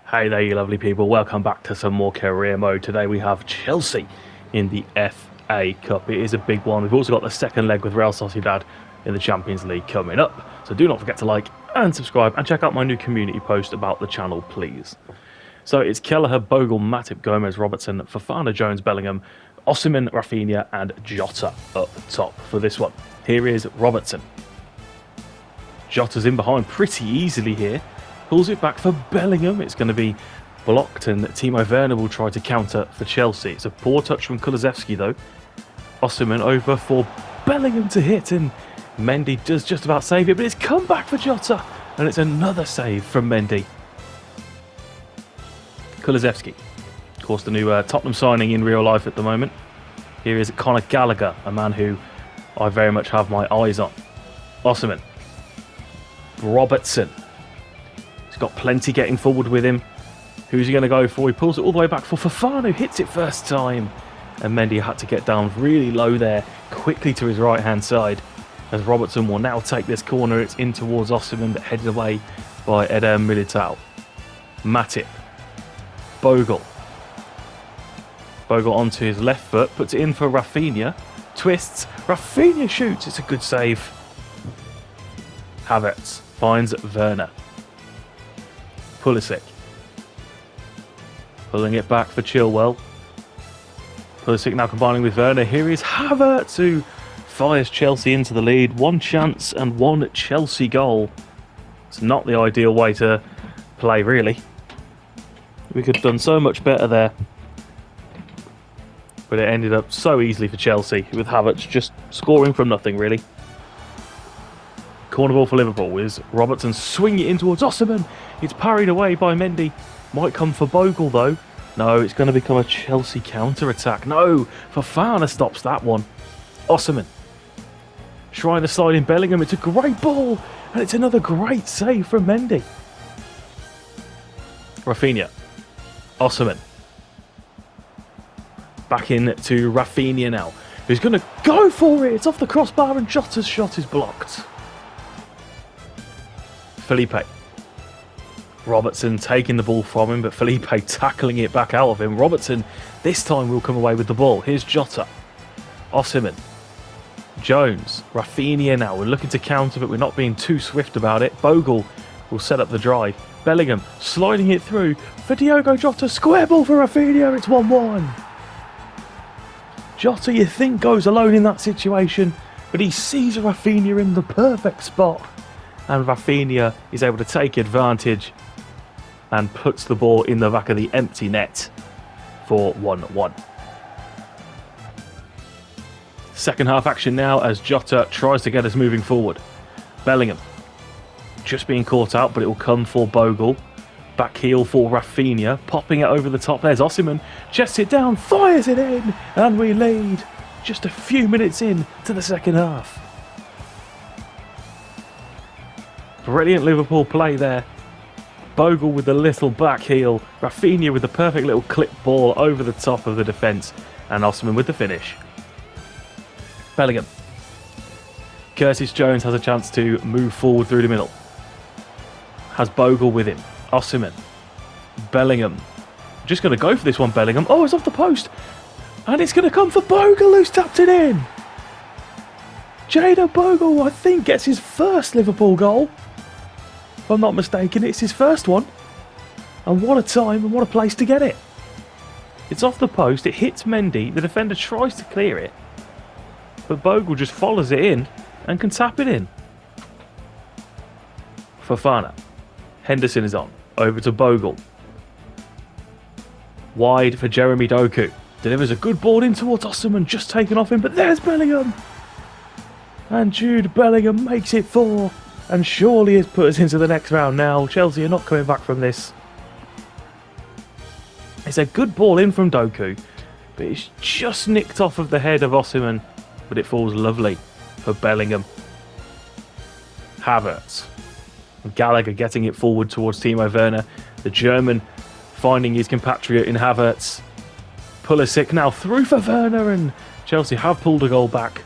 Hey there, you lovely people. Welcome back to some more career mode. Today we have Chelsea in the FA Cup. It is a big one. We've also got the second leg with Real Sociedad in the Champions League coming up. So do not forget to like and subscribe and check out my new community post about the channel, please. So it's Kelleher, Bogle, Matip, Gomez, Robertson, Fofana, Jones, Bellingham, Osimhen, Rafinha and Jota up top for this one. Here is Robertson. Jota's in behind pretty easily here. Pulls it back for Bellingham. It's going to be blocked and Timo Werner will try to counter for Chelsea. It's a poor touch from Kulusevski though. Osimhen over for Bellingham to hit and Mendy does just about save it, but it's come back for Jota and it's another save from Mendy. Kulusevski, of course the new Tottenham signing in real life at the moment. Here is Conor Gallagher, a man who I very much have my eyes on. Osimhen. Robertson. Got plenty getting forward with him. Who's he going to go for? He pulls it all the way back for Fofana, who hits it first time. And Mendy had to get down really low there, quickly to his right-hand side. As Robertson will now take this corner. It's in towards Osimhen, but headed away by Eder Militao. Matip. Bogle. Bogle onto his left foot, puts it in for Rafinha. Twists. Rafinha shoots. It's a good save. Havertz finds Werner. Pulisic. Pulling it back for Chilwell. Pulisic now combining with Werner. Here is Havertz who fires Chelsea into the lead. One chance and one Chelsea goal. It's not the ideal way to play, really. We could have done so much better there. But it ended up so easily for Chelsea with Havertz just scoring from nothing, really. Corner ball for Liverpool is Robertson swinging it in towards Osimhen. It's parried away by Mendy. Might come for Bogle though. No, it's going to become a Chelsea counter-attack. No, Fofana stops that one. Osimhen. Trying to slide in Bellingham. It's a great ball. And it's another great save from Mendy. Rafinha. Osimhen. Back in to Rafinha now. Who's going to go for it. It's off the crossbar and Jota's shot is blocked. Felipe. Robertson taking the ball from him, but Felipe tackling it back out of him. Robertson this time will come away with the ball. Here's Jota. Osimhen. Jones. Rafinha now. We're looking to counter, but we're not being too swift about it. Bogle will set up the drive. Bellingham sliding it through for Diogo Jota. Square ball for Rafinha. It's 1-1. Jota, you think, goes alone in that situation, but he sees Rafinha in the perfect spot. And Rafinha is able to take advantage and puts the ball in the back of the empty net for 1-1. Second half action now as Jota tries to get us moving forward. Bellingham just being caught out, but it will come for Bogle. Back heel for Rafinha, popping it over the top. There's Osimhen, chests it down, fires it in, and we lead just a few minutes in to the second half. Brilliant Liverpool play there. Bogle with the little back heel. Rafinha with the perfect little clip ball over the top of the defence. And Osimhen with the finish. Bellingham. Curtis Jones has a chance to move forward through the middle. Has Bogle with him. Osimhen. Bellingham. Just going to go for this one, Bellingham. Oh, it's off the post. And it's going to come for Bogle, who's tapped it in. Jada Bogle, I think, gets his first Liverpool goal. If I'm not mistaken, it's his first one. And what a time and what a place to get it. It's off the post, it hits Mendy, the defender tries to clear it, but Bogle just follows it in and can tap it in. Fofana. Henderson is on. Over to Bogle. Wide for Jeremy Doku. Delivers a good ball in towards Osimhen, just taken off him, but there's Bellingham. And Jude Bellingham makes it 4. And surely has put us into the next round now. Chelsea are not coming back from this. It's a good ball in from Doku, but it's just nicked off of the head of Osimhen, but it falls lovely for Bellingham. Havertz. Gallagher getting it forward towards Timo Werner. The German finding his compatriot in Havertz. Pulisic now through for Werner, and Chelsea have pulled a goal back.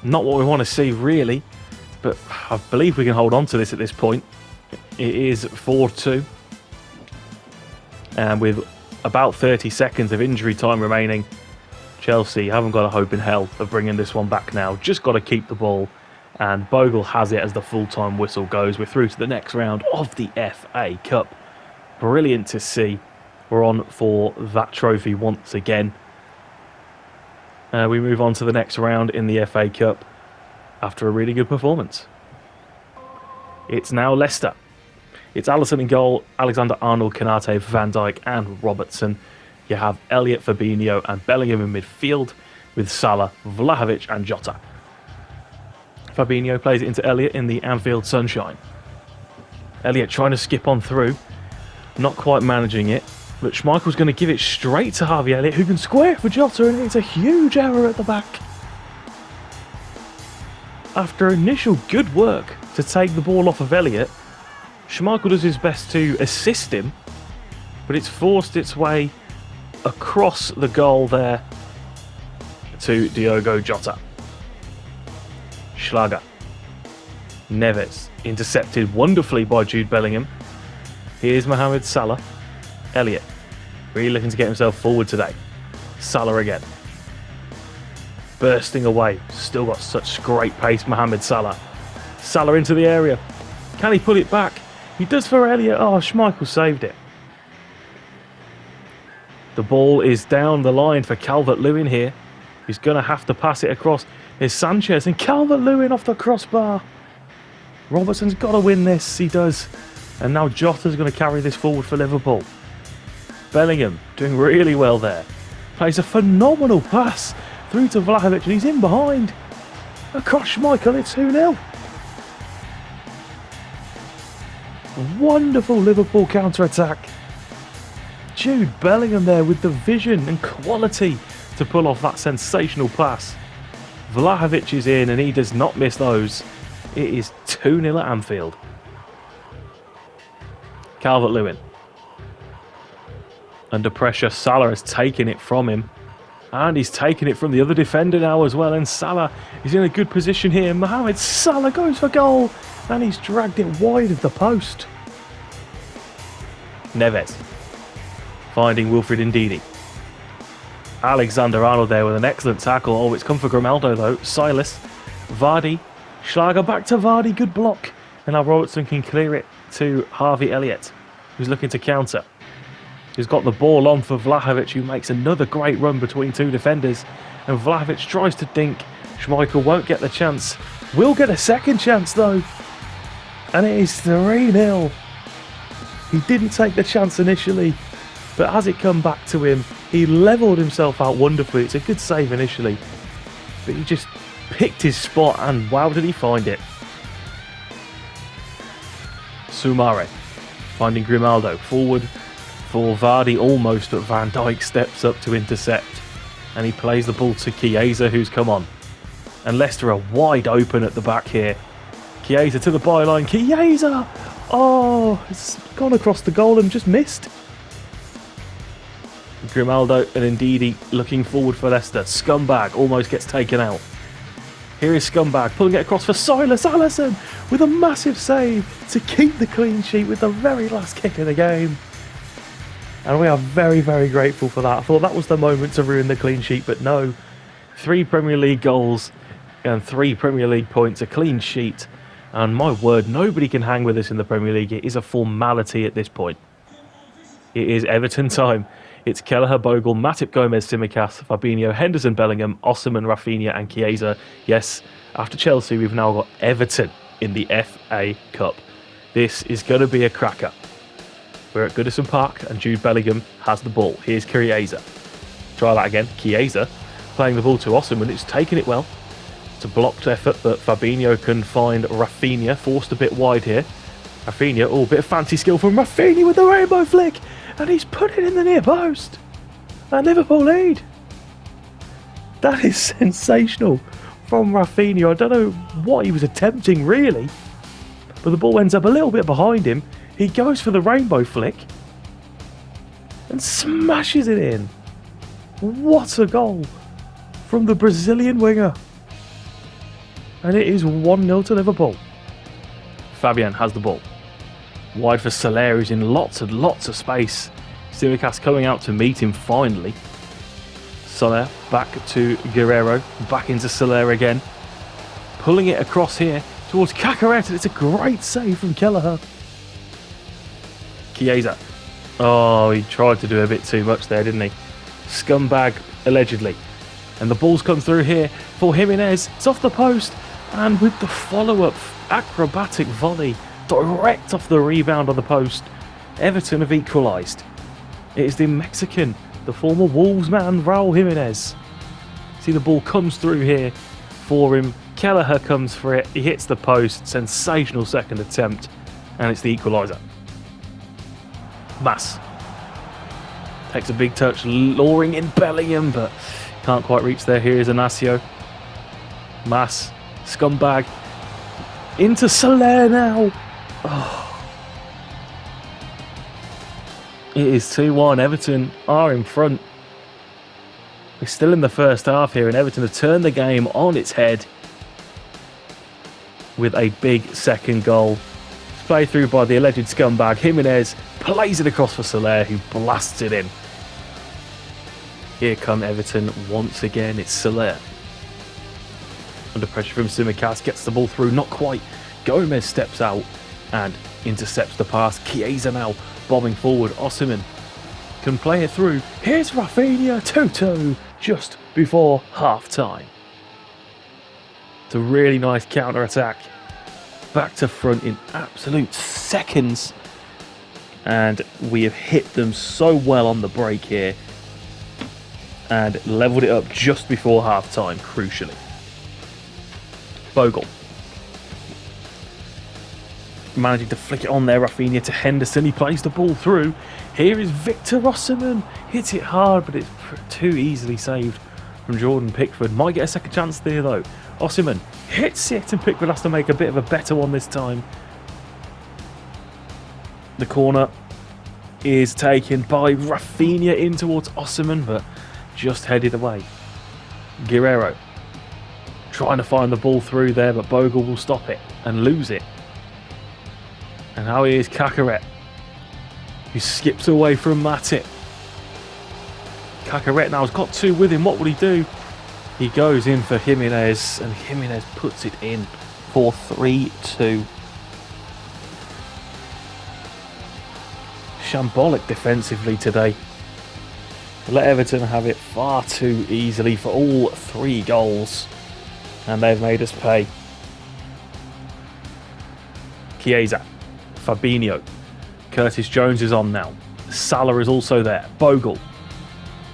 Not what we want to see, really, but I believe we can hold on to this at this point. It is 4-2. And with about 30 seconds of injury time remaining, Chelsea haven't got a hope in hell of bringing this one back now. Just got to keep the ball. And Bogle has it as the full-time whistle goes. We're through to the next round of the FA Cup. Brilliant to see. We're on for that trophy once again. We move on to the next round in the FA Cup after a really good performance. It's now Leicester. It's Alisson in goal, Alexander-Arnold, Konate, Van Dijk and Robertson. You have Elliott, Fabinho and Bellingham in midfield with Salah, Vlahovic and Jota. Fabinho plays it into Elliott in the Anfield sunshine. Elliott trying to skip on through, not quite managing it, but Schmeichel's going to give it straight to Harvey Elliott, who can square for Jota, and it's a huge error at the back. After initial good work to take the ball off of Elliott, Schmeichel does his best to assist him, but it's forced its way across the goal there to Diogo Jota. Schlager. Neves intercepted wonderfully by Jude Bellingham. Here's Mohamed Salah. Elliott really looking to get himself forward today. Salah again. Bursting away. Still got such great pace, Mohamed Salah. Salah into the area. Can he pull it back? He does for Elliott. Oh, Schmeichel saved it. The ball is down the line for Calvert-Lewin here. He's going to have to pass it across. There's Sanchez and Calvert-Lewin off the crossbar. Robertson's got to win this. He does. And now Jota's going to carry this forward for Liverpool. Bellingham doing really well there. Plays a phenomenal pass through to Vlahovic and he's in behind. Across Schmeichel, it's 2-0. Wonderful Liverpool counter-attack. Jude Bellingham there with the vision and quality to pull off that sensational pass. Vlahovic is in and he does not miss those. It is 2-0 at Anfield. Calvert-Lewin. Under pressure, Salah has taken it from him. And he's taken it from the other defender now as well. And Salah is in a good position here. Mohamed Salah goes for goal. And he's dragged it wide of the post. Neves. Finding Wilfred Ndidi. Alexander-Arnold there with an excellent tackle. Oh, it's come for Grimaldo though. Silas. Vardy. Schlager back to Vardy. Good block. And now Robertson can clear it to Harvey Elliott, who's looking to counter. He's got the ball on for Vlahovic, who makes another great run between two defenders. And Vlahovic tries to dink. Schmeichel won't get the chance. Will get a second chance though. And it is 3-0. He didn't take the chance initially, but as it come back to him, he levelled himself out wonderfully. It's a good save initially, but he just picked his spot and wow did he find it. Soumare finding Grimaldo forward for Vardy almost, but Van Dijk steps up to intercept and he plays the ball to Chiesa, who's come on. And Leicester are wide open at the back here. Chiesa to the byline. Chiesa! Oh, it's gone across the goal and just missed. Grimaldo and Ndidi looking forward for Leicester. Scumbag almost gets taken out. Here is Scumbag pulling it across for Silas Alisson with a massive save to keep the clean sheet with the very last kick of the game. And we are very, very grateful for that. I thought that was the moment to ruin the clean sheet, but no. 3 Premier League goals and 3 Premier League points, a clean sheet. And my word, nobody can hang with us in the Premier League. It is a formality at this point. It is Everton time. It's Kelleher, Bogle, Matip, Gomez, Tsimikas, Fabinho, Henderson, Bellingham, Osimhen, Rafinha and Chiesa. Yes, after Chelsea, we've now got Everton in the FA Cup. This is going to be a cracker. We're at Goodison Park and Jude Bellingham has the ball. Here's Chiesa. Try that again. Chiesa playing the ball to Osimhen. It's taken it well. It's a blocked effort, but Fabinho can find Rafinha. Forced a bit wide here. Rafinha, oh, bit of fancy skill from Rafinha with the rainbow flick. And he's put it in the near post. And Liverpool lead. That is sensational from Rafinha. I don't know what he was attempting really. But the ball ends up a little bit behind him. He goes for the rainbow flick. And smashes it in. What a goal from the Brazilian winger. And it is 1-0 to Liverpool. Fabian has the ball. Wide for Soler, who's in lots and lots of space. Simicast coming out to meet him finally. Soler back to Guerrero, back into Soler again. Pulling it across here towards Cacaret, and it's a great save from Kelleher. Chiesa. Oh, he tried to do a bit too much there, didn't he? Scumbag, allegedly. And the ball's come through here for Jimenez. It's off the post, and with the follow-up acrobatic volley direct off the rebound on the post, Everton have equalised. It is the Mexican, the former Wolves man, Raul Jimenez. See, the ball comes through here for him. Kelleher comes for it. He hits the post. Sensational second attempt, and it's the equaliser. Mas takes a big touch, luring in Bellingham, but can't quite reach there. Here is Inacio. Mas, scumbag, into Soler now. Oh. It is 2-1. Everton are in front. We're still in the first half here, and Everton have turned the game on its head with a big second goal. It's played through by the alleged scumbag. Jimenez plays it across for Soler, who blasts it in. Here come Everton once again. It's Soler. Under pressure from Simicast, gets the ball through, not quite. Gomez steps out and intercepts the pass. Chiesa now bombing forward. Osimhen can play it through. Here's Rafinha, 2-2 just before half-time. It's a really nice counter-attack. Back to front in absolute seconds. And we have hit them so well on the break here. And levelled it up just before half-time, crucially. Bogle. Managing to flick it on there, Rafinha to Henderson. He plays the ball through. Here is Victor Osimhen. Hits it hard, but it's too easily saved from Jordan Pickford. Might get a second chance there, though. Osimhen hits it, and Pickford has to make a bit of a better one this time. The corner is taken by Rafinha in towards Osimhen, but just headed away. Guerrero trying to find the ball through there, but Bogle will stop it and lose it. And now he is Cacaret, who skips away from Matip. Cacaret now has got two with him. What will he do? He goes in for Jimenez, and Jimenez puts it in for 3-2. Shambolic defensively today. Let Everton have it far too easily for all three goals, and they've made us pay. Chiesa, Fabinho, Curtis Jones is on now. Salah is also there. Bogle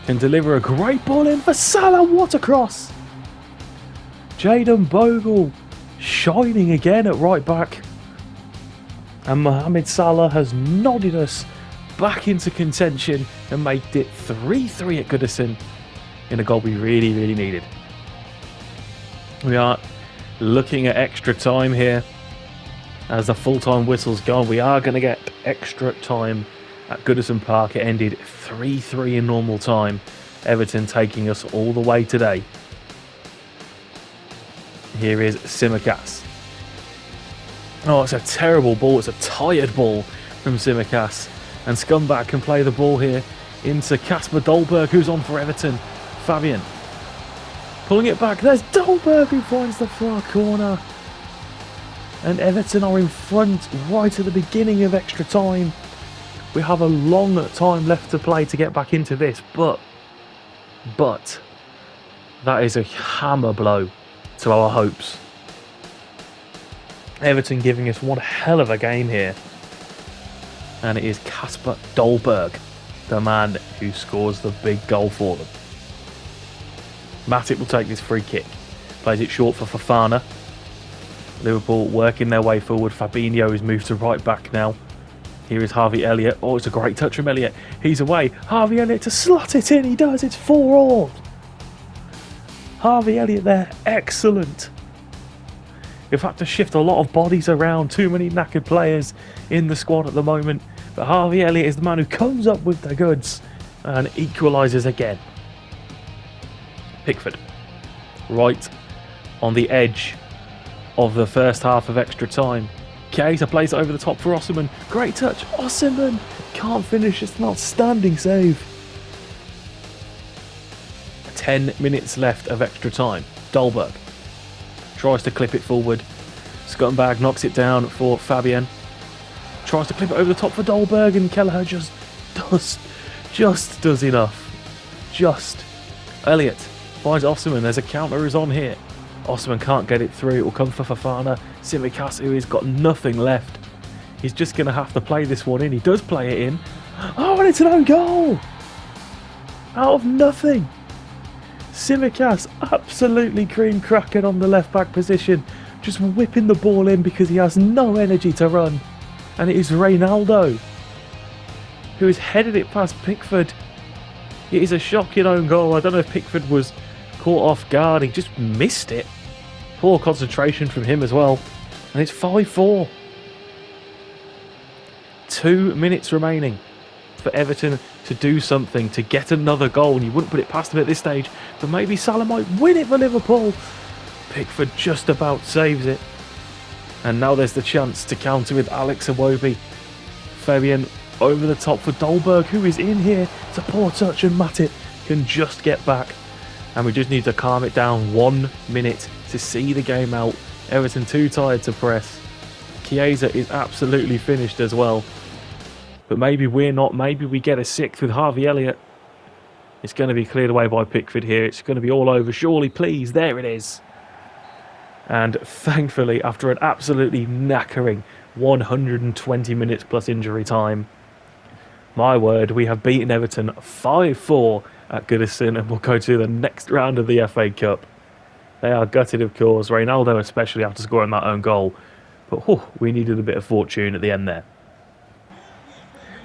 can deliver a great ball in for Salah. What a cross! Jadon Bogle shining again at right back. And Mohamed Salah has nodded us back into contention and made it 3-3 at Goodison in a goal we really, really needed. We are looking at extra time here. As the full-time whistle's gone, we are going to get extra time at Goodison Park. It ended 3-3 in normal time. Everton taking us all the way today. Here is Simicast. Oh, it's a terrible ball. It's a tired ball from Simicast. And Scumbag can play the ball here into Kasper Dolberg, who's on for Everton. Fabian pulling it back. There's Dolberg, who finds the far corner. And Everton are in front right at the beginning of extra time. We have a long time left to play to get back into this, but that is a hammer blow to our hopes. Everton giving us one hell of a game here. And it is Kasper Dolberg, the man who scores the big goal for them. Matip will take this free kick. Plays it short for Fofana. Liverpool working their way forward. Fabinho is moved to right back now. Here is Harvey Elliott. Oh, it's a great touch from Elliott. He's away. Harvey Elliott to slot it in. He does. It's 4-4. Harvey Elliott there. Excellent. We've had to shift a lot of bodies around. Too many knackered players in the squad at the moment. But Harvey Elliott is the man who comes up with the goods and equalises again. Pickford. Right on the edge of the first half of extra time. Chiesa plays it over the top for Osimhen. Great touch. Osimhen can't finish. It's an outstanding save. 10 minutes left of extra time. Dolberg tries to clip it forward. Scuttenbag knocks it down for Fabian. Tries to clip it over the top for Dolberg, and Kelleher just does enough. Just. Elliott finds Osimhen. There's a counter is on here. Osimhen can't get it through. It will come for Fofana. Tsimikas, who has got nothing left. He's just going to have to play this one in. He does play it in. Oh, and it's an own goal! Out of nothing. Tsimikas absolutely cream cracking on the left back position. Just whipping the ball in because he has no energy to run. And it is Reynaldo who has headed it past Pickford. It is a shocking own goal. I don't know if Pickford was caught off guard. He just missed it. Poor concentration from him as well. And it's 5-4. 2 minutes remaining for Everton to do something, to get another goal. And you wouldn't put it past them at this stage. But maybe Salah might win it for Liverpool. Pickford just about saves it. And now there's the chance to counter with Alex Iwobi. Fabian over the top for Dolberg, who is in here. It's a poor touch, and Matip can just get back. And we just need to calm it down. 1 minute to see the game out. Everton too tired to press. Chiesa is absolutely finished as well. But maybe we're not. Maybe we get a sixth with Harvey Elliott. It's going to be cleared away by Pickford here. It's going to be all over. Surely, please. There it is. And thankfully, after an absolutely knackering 120 minutes plus injury time, my word, we have beaten Everton 5-4 at Goodison, and we'll go to the next round of the FA Cup. They are gutted, of course, Reynaldo especially after scoring that own goal. But we needed a bit of fortune at the end there.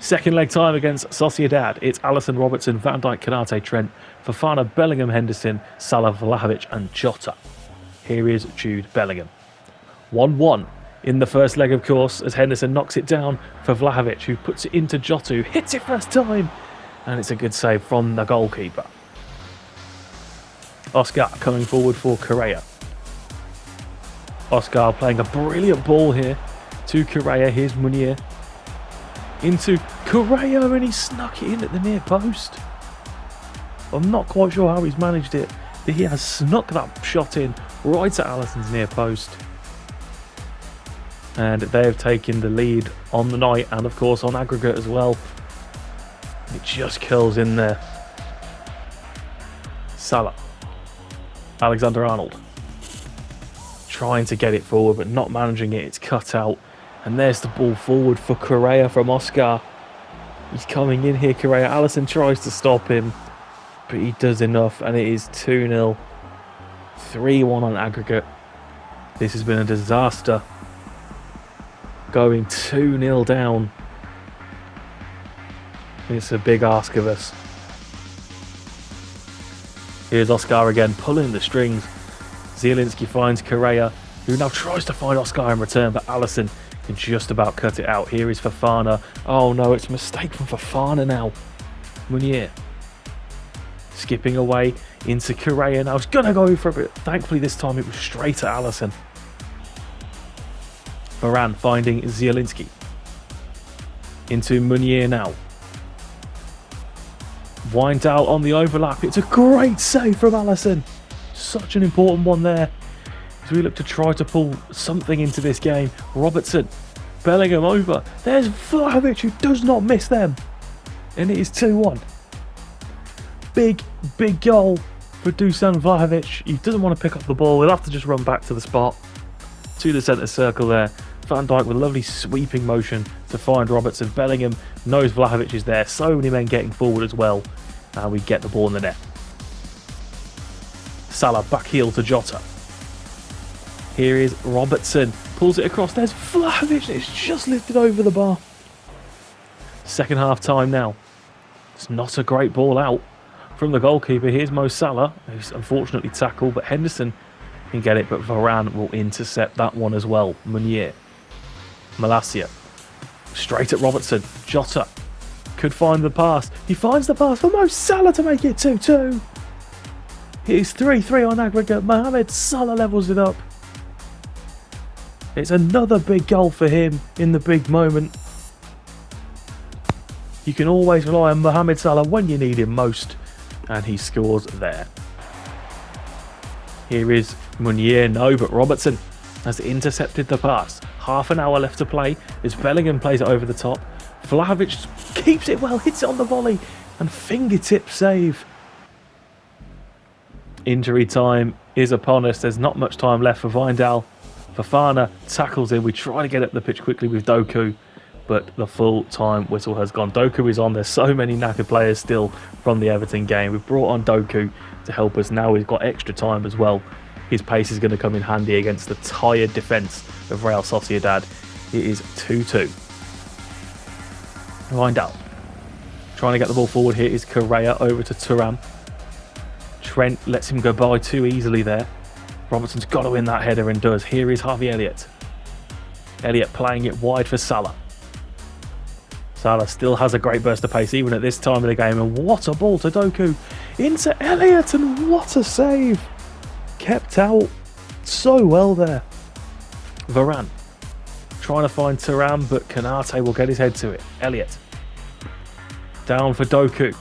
Second leg time against Sociedad. It's Alisson, Robertson, Van Dijk, Konate, Trent, Fofana, Bellingham, Henderson, Salah, Vlahovic and Jota. Here is Jude Bellingham. 1-1 in the first leg, of course, as Henderson knocks it down for Vlahovic, who puts it into Jota, who hits it first time. And it's a good save from the goalkeeper. Oscar coming forward for Correa. Oscar playing a brilliant ball here to Correa. Here's Munir. Into Correa, and he snuck it in at the near post. I'm not quite sure how he's managed it, but he has snuck that shot in right at Alisson's near post. And they have taken the lead on the night, and of course on aggregate as well. It just curls in there. Salah. Alexander-Arnold. Trying to get it forward, but not managing it. It's cut out. And there's the ball forward for Correa from Oscar. He's coming in here, Correa. Alisson tries to stop him, but he does enough, and it is 2-0. 3-1 on aggregate. This has been a disaster. Going 2-0 down. It's a big ask of us. Here's Oscar again, pulling the strings. Zielinski finds Correa, who now tries to find Oscar in return, but Alisson can just about cut it out. Here is Fofana. Oh no, it's a mistake from Fofana now. Munir. Skipping away into Correa now. He's going to go for it. Thankfully this time it was straight at Alisson. Varane finding Zielinski. Into Munir now. Wijndal on the overlap. It's a great save from Alisson. Such an important one there. As we look to try to pull something into this game. Robertson. Bellingham over. There's Vlahovic, who does not miss them. And it is 2-1. Big goal for Dusan Vlahovic. He doesn't want to pick up the ball. He'll have to just run back to the spot. To the centre circle there. Van Dijk with a lovely sweeping motion to find Robertson. Bellingham knows Vlahovic is there. So many men getting forward as well. And we get the ball in the net. Salah back heel to Jota. Here is Robertson. Pulls it across. There's Vlahovic. It's just lifted over the bar. Second half time now. It's not a great ball out from the goalkeeper. Here's Mo Salah, who's unfortunately tackled, but Henderson can get it, but Varane will intercept that one as well. Munir. Malacia. Straight at Robertson. Jota could find the pass. He finds the pass for Mo Salah to make it 2-2. It is 3-3 on aggregate. Mohamed Salah levels it up. It's another big goal for him in the big moment. You can always rely on Mohamed Salah when you need him most, and he scores there. Here is Meunier, no, but Robertson has intercepted the pass. Half an hour left to play as Bellingham plays it over the top. Vlahovic keeps it well, hits it on the volley, and fingertip save. Injury time is upon us. There's not much time left for Wijndal. Fofana tackles him. We try to get up the pitch quickly with Doku, but the full-time whistle has gone. Doku is on. There's so many knackered players still from the Everton game. We've brought on Doku to help us. Now we've got extra time as well. His pace is going to come in handy against the tired defence of Real Sociedad. It is 2-2. Wijndal trying to get the ball forward. Here is Correa over to Thuram. Trent lets him go by too easily there. Robertson's got to win that header and does. Here is Harvey Elliott. Elliott playing it wide for Salah. Salah still has a great burst of pace even at this time of the game. And what a ball to Doku. Into Elliott, and what a save. Kept out so well there. Varane trying to find Thuram, but Konate will get his head to it. Elliott down for Doku.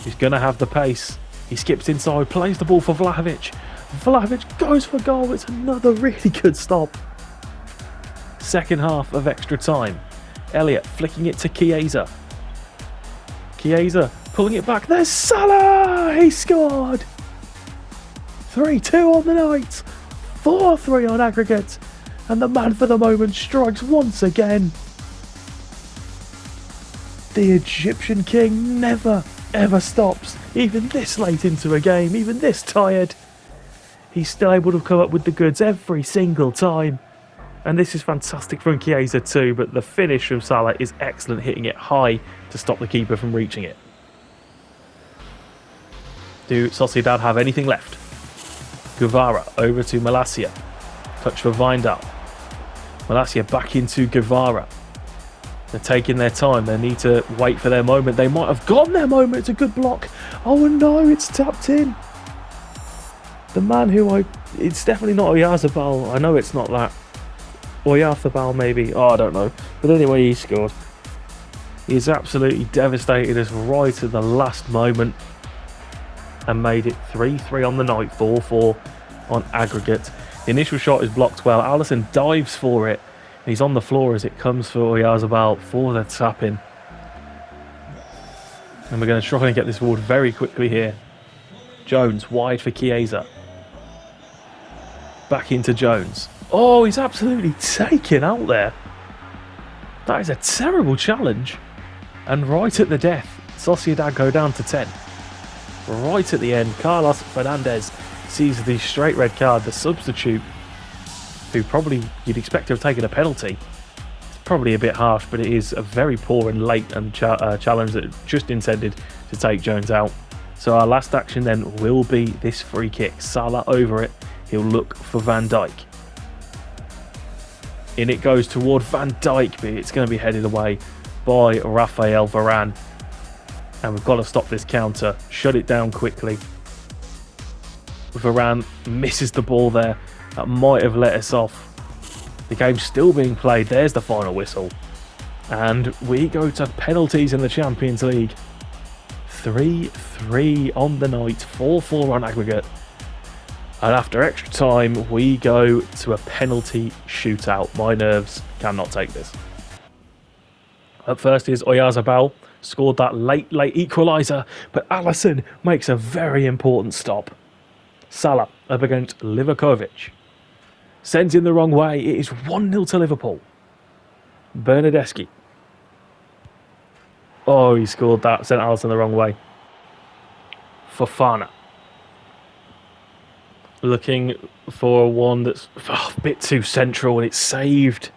He's going to have the pace. He skips inside, plays the ball for Vlahovic. Vlahovic goes for goal. It's another really good stop. Second half of extra time. Elliott flicking it to Chiesa. Chiesa pulling it back. There's Salah! He scored! 3-2 on the night. 4-3 on aggregate. And the man for the moment strikes once again. The Egyptian king never, ever stops. Even this late into a game, even this tired. He's still able to come up with the goods every single time. And this is fantastic from Chiesa too, but the finish from Salah is excellent, hitting it high to stop the keeper from reaching it. Do Sociedad have anything left? Guevara over to Malacia. Touch for Wijndal. Malacia back into Guevara. They're taking their time. They need to wait for their moment. They might have gotten their moment. It's a good block. Oh no, it's tapped in. The man who it's definitely not Oyarzabal. I know it's not that. Oyarzabal maybe. Oh, I don't know. But anyway, he scored. He's absolutely devastated us right at the last moment and made it 3-3 on the night, 4-4 on aggregate. The initial shot is blocked well. Alisson dives for it. He's on the floor as it comes for Oyarzabal for the tap-in. And we're going to try and get this forward very quickly here. Jones wide for Chiesa. Back into Jones. Oh, he's absolutely taken out there. That is a terrible challenge. And right at the death, Sociedad go down to 10. Right at the end, Carlos Fernandez sees the straight red card. The substitute, who probably you'd expect to have taken a penalty. It's probably a bit harsh, but it is a very poor and late and challenge that just intended to take Jones out. So our last action then will be this free kick. Salah over it. He'll look for Van Dijk. In it goes toward Van Dijk, but it's going to be headed away by Rafael Varane. And we've got to stop this counter. Shut it down quickly. Varane misses the ball there. That might have let us off. The game's still being played. There's the final whistle. And we go to penalties in the Champions League. 3-3 on the night. 4-4 on aggregate. And after extra time, we go to a penalty shootout. My nerves cannot take this. Up first is Oyarzabal. Scored that late equaliser. But Alisson makes a very important stop. Salah up against Livakovic. Sends in the wrong way. It is 1-0 to Liverpool. Bernardeschi. Oh, he scored that. Sent Alisson the wrong way. Fofana. Looking for one that's a bit too central, and it's saved.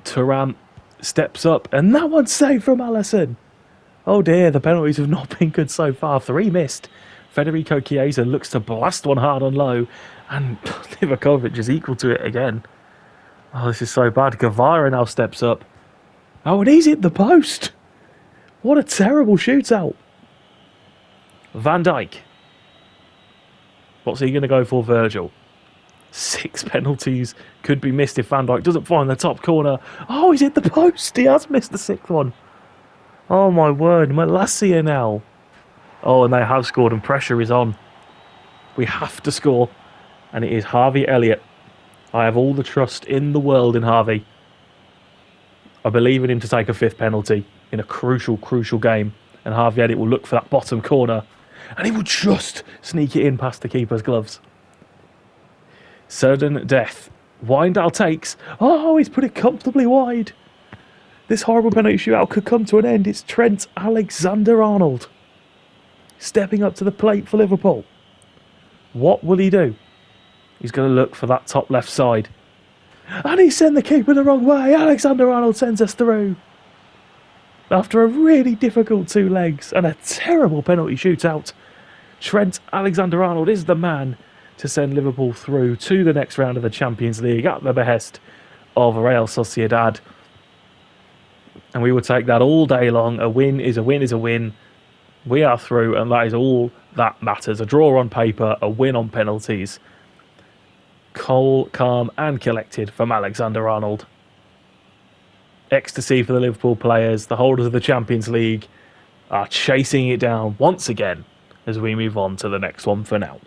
Thuram steps up, and that one's saved from Alisson. Oh dear, the penalties have not been good so far. 3 missed. Federico Chiesa looks to blast one hard and low, and Livakovic is equal to it again. Oh, this is so bad. Guevara now steps up. Oh, and he's hit the post. What a terrible shootout. Van Dijk. What's he going to go for, Virgil? 6 penalties could be missed if Van Dijk doesn't find the top corner. Oh, he's hit the post. He has missed the sixth one. Oh, my word. Malacia now. Oh, and they have scored and pressure is on. We have to score. And it is Harvey Elliott. I have all the trust in the world in Harvey. I believe in him to take a fifth penalty in a crucial, crucial game. And Harvey Elliott will look for that bottom corner. And he will just sneak it in past the keeper's gloves. Sudden death. Windale takes. Oh, he's put it comfortably wide. This horrible penalty shootout could come to an end. It's Trent Alexander-Arnold stepping up to the plate for Liverpool. What will he do? He's going to look for that top left side. And he sent the keeper the wrong way. Alexander-Arnold sends us through. After a really difficult two legs and a terrible penalty shootout, Trent Alexander-Arnold is the man to send Liverpool through to the next round of the Champions League at the behest of Real Sociedad. And we will take that all day long. A win is a win is a win. We are through, and that is all that matters. A draw on paper, a win on penalties. Cool, calm and collected from Alexander-Arnold. Ecstasy for the Liverpool players. The holders of the Champions League are chasing it down once again as we move on to the next one for now.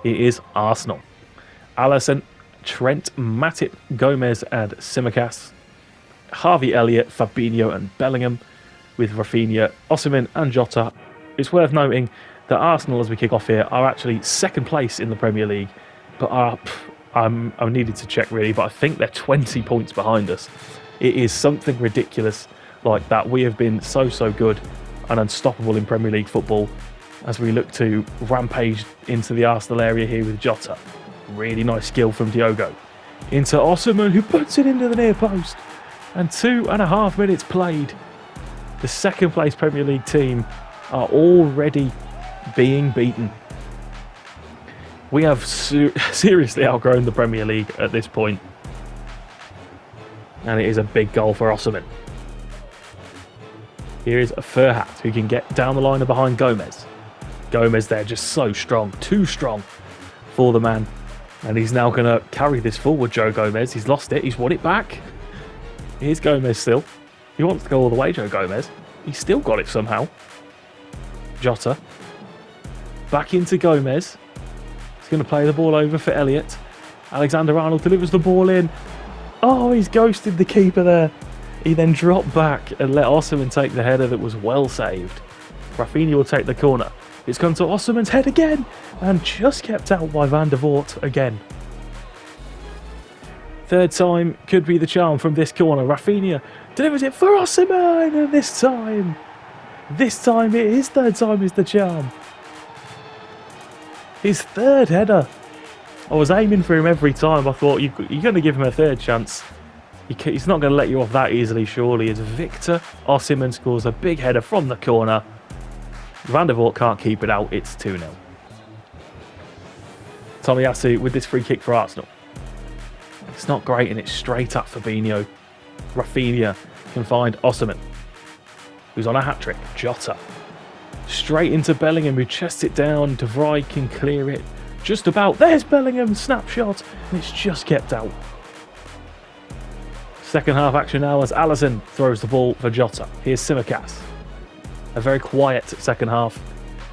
It is Arsenal. Alisson, Trent, Matip, Gomez and Tsimikas. Harvey Elliott, Fabinho and Bellingham with Rafinha, Osimhen and Jota. It's worth noting that Arsenal, as we kick off here, are actually second place in the Premier League, but I needed to check really, but I think they're 20 points behind us. It is something ridiculous like that. We have been so good and unstoppable in Premier League football as we look to rampage into the Arsenal area here with Jota. Really nice skill from Diogo. Into Osimhen, who puts it into the near post. And 2.5 minutes played. The second place Premier League team are already being beaten. We have seriously outgrown the Premier League at this point. And it is a big goal for Osimhen. Here is Ferhat, who can get down the line and behind Gomez. Gomez there, just so strong, too strong for the man. And he's now going to carry this forward, Joe Gomez. He's lost it, he's won it back. Here's Gomez still. He wants to go all the way, Joe Gomez. He's still got it somehow. Jota. Back into Gomez. He's going to play the ball over for Elliott. Alexander-Arnold delivers the ball in. Oh, he's ghosted the keeper there. He then dropped back and let Osimhen take the header that was well saved. Rafinha will take the corner. It's gone to Osimhen's head again and just kept out by Van der Voort again. Third time could be the charm from this corner. Rafinha delivers it for Osimhen, and this time his third time is the charm. His third header. I was aiming for him every time. I thought you're going to give him a third chance. He's not going to let you off that easily, surely. As Victor Osimhen scores a big header from the corner. Van der Voort can't keep it out. It's 2-0. Tomiyasu with this free kick for Arsenal. It's not great, and it's straight at Fabinho. Rafinha can find Osimhen, who's on a hat-trick. Jota. Straight into Bellingham, who chests it down. De Vrij can clear it. Just about. There's Bellingham. Snapshot. And it's just kept out. Second half action now as Alisson throws the ball for Jota. Here's Tsimikas. A very quiet second half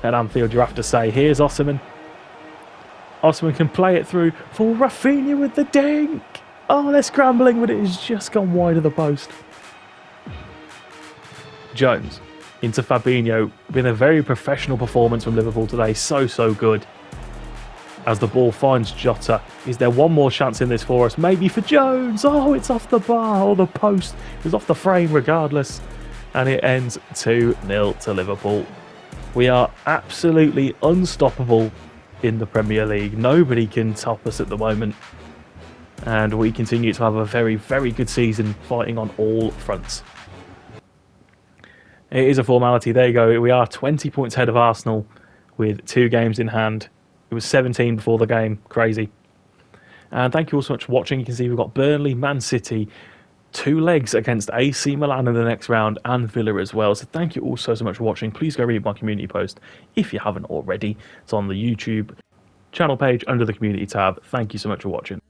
at Anfield, you have to say. Here's Osimhen. Osimhen can play it through for Rafinha with the dink. Oh, they're scrambling, but it has just gone wide of the post. Jones into Fabinho. Been a very professional performance from Liverpool today. So good. As the ball finds Jota. Is there one more chance in this for us? Maybe for Jones. Oh, it's off the bar or the post. It was off the frame regardless. And it ends 2-0 to Liverpool. We are absolutely unstoppable in the Premier League. Nobody can top us at the moment. And we continue to have a very good season fighting on all fronts. It is a formality. There you go. We are 20 points ahead of Arsenal with 2 games in hand. It was 17 before the game. Crazy. And thank you all so much for watching. You can see we've got Burnley, Man City, 2 legs against AC Milan in the next round and Villa as well. So thank you all so much for watching. Please go read my community post if you haven't already. It's on the YouTube channel page under the community tab. Thank you so much for watching.